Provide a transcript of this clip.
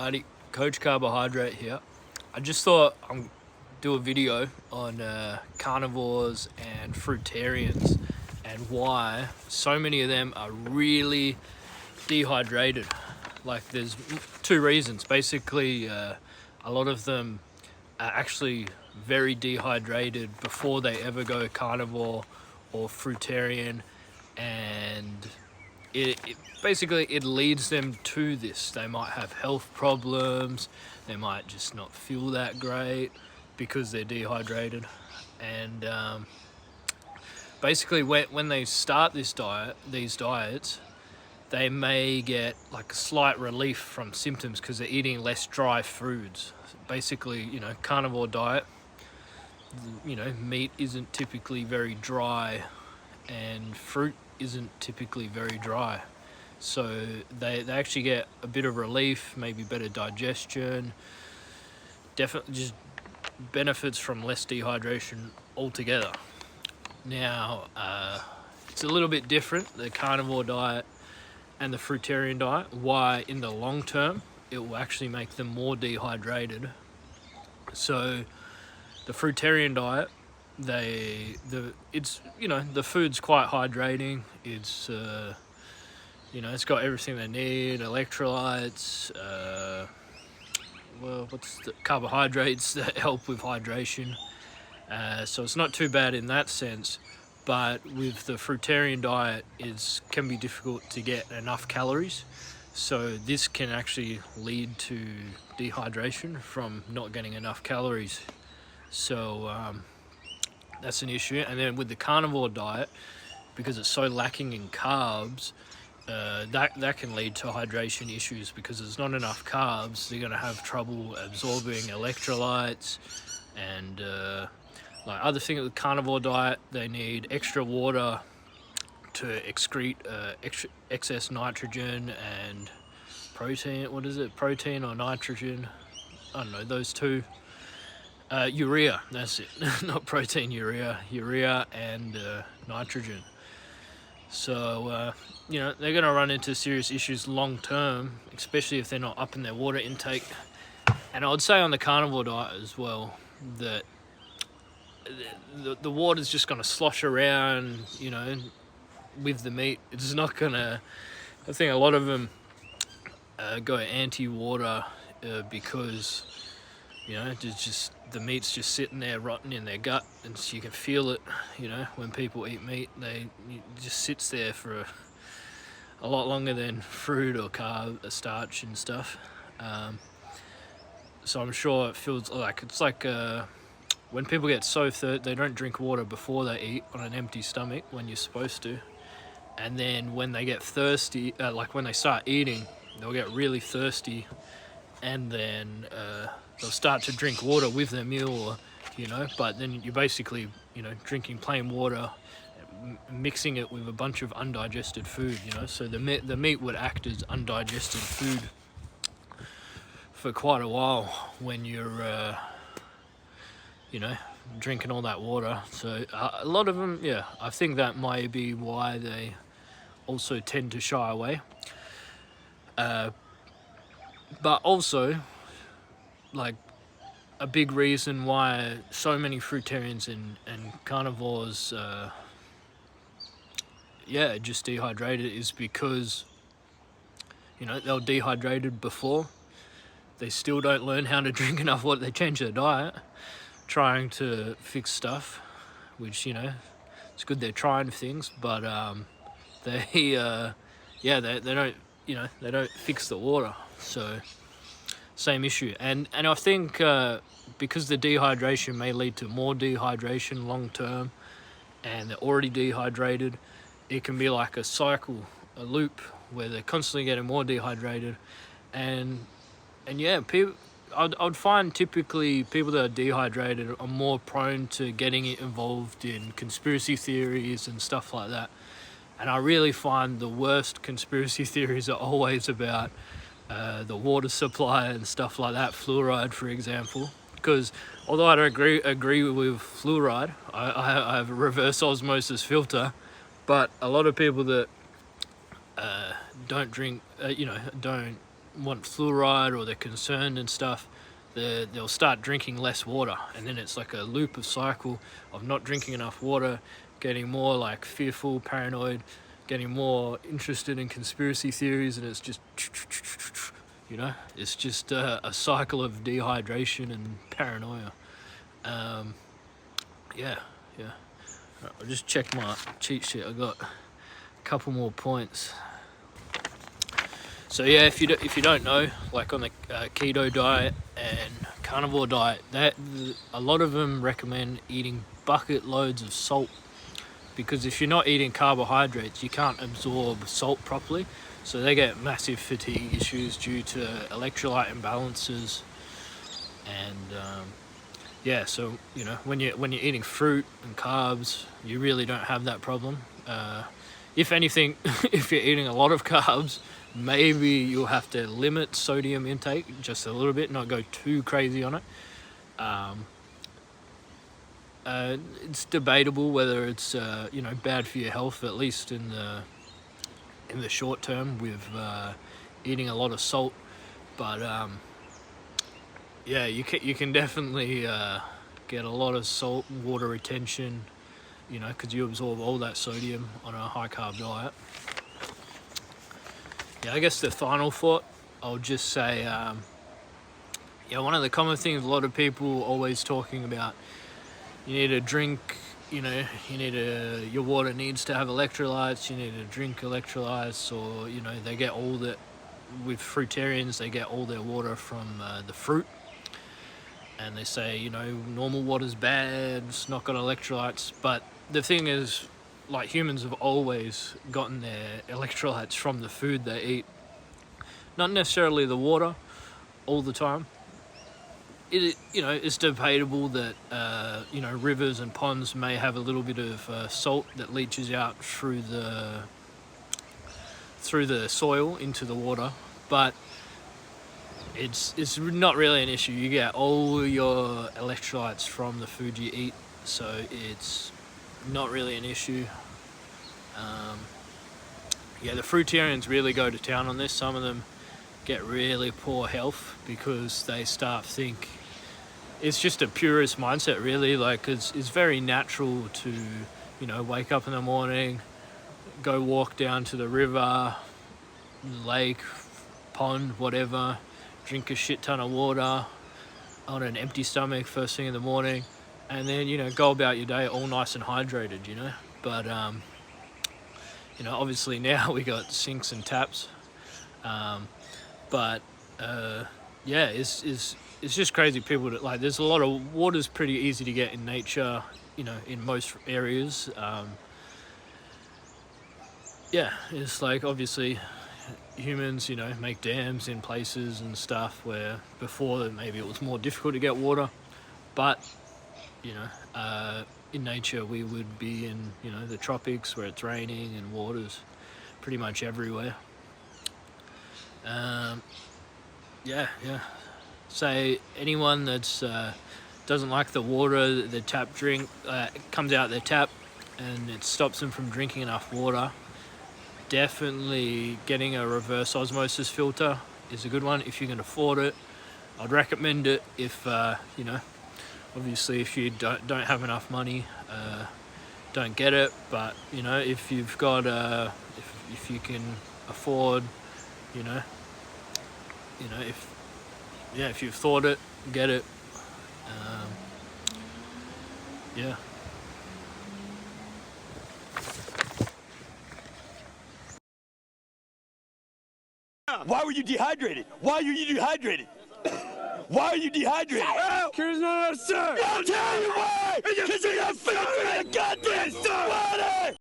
Howdy, Coach Carbohydrate here. I just thought I'd do a video on carnivores and fruitarians and why so many of them are really dehydrated. Like there's two reasons. Basically, a lot of them are actually very dehydrated before they ever go carnivore or fruitarian, and it basically leads them to this. They might have health problems, they might just not feel that great because they're dehydrated. And basically when they start these diets, they may get like a slight relief from symptoms because they're eating less dry foods. Basically, carnivore diet, meat isn't typically very dry and fruit isn't typically very dry, so they actually get a bit of relief, maybe better digestion, definitely just benefits from less dehydration altogether. Now it's a little bit different, the carnivore diet and the fruitarian diet, why in the long term it will actually make them more dehydrated. So the fruitarian diet, the food's quite hydrating. It's it's got everything they need, electrolytes, what's the carbohydrates that help with hydration. So it's not too bad in that sense. But with the fruitarian diet, it can be difficult to get enough calories. So this can actually lead to dehydration from not getting enough calories. So that's an issue. And then with the carnivore diet, because it's so lacking in carbs, that can lead to hydration issues because there's not enough carbs. They're going to have trouble absorbing electrolytes and like other things with carnivore diet. They need extra water to excrete excess nitrogen and protein. What is it? Protein or nitrogen? I don't know, those two. Urea, that's it. Not protein, urea and nitrogen. So they're going to run into serious issues long term, especially if they're not upping their water intake. And I would say on the carnivore diet as well that the water's just going to slosh around, with the meat. It's not going to. I think a lot of them go anti-water because just the meat's just sitting there rotting in their gut, and so you can feel it. When people eat meat, it just sits there for a lot longer than fruit or starch and stuff. So I'm sure it feels like it's like when people get so thirsty, they don't drink water before they eat on an empty stomach when you're supposed to, and then when they get thirsty, like when they start eating, they'll get really thirsty, and then they'll start to drink water with their meal, but then you're basically, drinking plain water, mixing it with a bunch of undigested food, so the meat would act as undigested food for quite a while when you're, drinking all that water. So a lot of them, I think that might be why they also tend to shy away. But also, like, a big reason why so many fruitarians and carnivores just dehydrated is because they were dehydrated before. They still don't learn how to drink enough water. They change their diet trying to fix stuff, which it's good they're trying things, but they don't they don't fix the water. So same issue. And I think because the dehydration may lead to more dehydration long term, and they're already dehydrated, it can be like a cycle, a loop, where they're constantly getting more dehydrated. And people, I'd find typically people that are dehydrated are more prone to getting involved in conspiracy theories and stuff like that. And I really find the worst conspiracy theories are always about the water supply and stuff like that, fluoride, for example. Because although I don't agree with fluoride, I have a reverse osmosis filter, but a lot of people that don't drink, don't want fluoride or they're concerned and stuff, they'll start drinking less water, and then it's like a loop of cycle of not drinking enough water, getting more like fearful, paranoid, getting more interested in conspiracy theories, and it's just, you know, it's just a cycle of dehydration and paranoia. Yeah. I'll just check my cheat sheet. I got a couple more points. So yeah, if you don't know, like on the keto diet and carnivore diet, that a lot of them recommend eating bucket loads of salt, because if you're not eating carbohydrates, you can't absorb salt properly. So they get massive fatigue issues due to electrolyte imbalances. And yeah, so you know, when you're eating fruit and carbs, you really don't have that problem. If anything, if you're eating a lot of carbs, maybe you'll have to limit sodium intake just a little bit, not go too crazy on it. It's debatable whether it's you know, bad for your health, at least in the short term, with eating a lot of salt. But yeah, you can definitely get a lot of salt and water retention, you know, because you absorb all that sodium on a high carb diet. Yeah, I guess the final thought, I'll just say, yeah, one of the common things a lot of people always talking about, you need to drink, you know, your water needs to have electrolytes, you need to drink electrolytes, or, you know, they get all that, with fruitarians, they get all their water from the fruit. And they say, you know, normal water's bad, it's not got electrolytes. But the thing is, like, humans have always gotten their electrolytes from the food they eat, not necessarily the water all the time. You know, it's debatable that you know, rivers and ponds may have a little bit of salt that leaches out through the soil into the water, but it's not really an issue. You get all your electrolytes from the food you eat, so it's not really an issue. Yeah, the fruitarians really go to town on this. Some of them get really poor health because they think it's just a purist mindset, really. Like, it's very natural to, you know, wake up in the morning, go walk down to the river, lake, pond, whatever, drink a shit ton of water on an empty stomach first thing in the morning, and then, you know, go about your day all nice and hydrated, you know. But you know, obviously now we got sinks and taps, but yeah, it's just crazy. People that, like, there's a lot of water's pretty easy to get in nature, you know, in most areas. Yeah, it's like, obviously humans, you know, make dams in places and stuff where before maybe it was more difficult to get water, but, you know, in nature we would be in, you know, the tropics where it's raining and water's pretty much everywhere. Yeah. Say anyone that's doesn't like the water, the tap drink, comes out their tap and it stops them from drinking enough water, definitely getting a reverse osmosis filter is a good one if you can afford it. I'd recommend it if you know, obviously if you don't have enough money, don't get it. But, you know, if you've got if you can afford, you know, if you've thought it, get it. Yeah. Why were you dehydrated? Why are you dehydrated? Why are you dehydrated? Because no, sir. I'll tell you why! Because you're not filtering the goddamn water!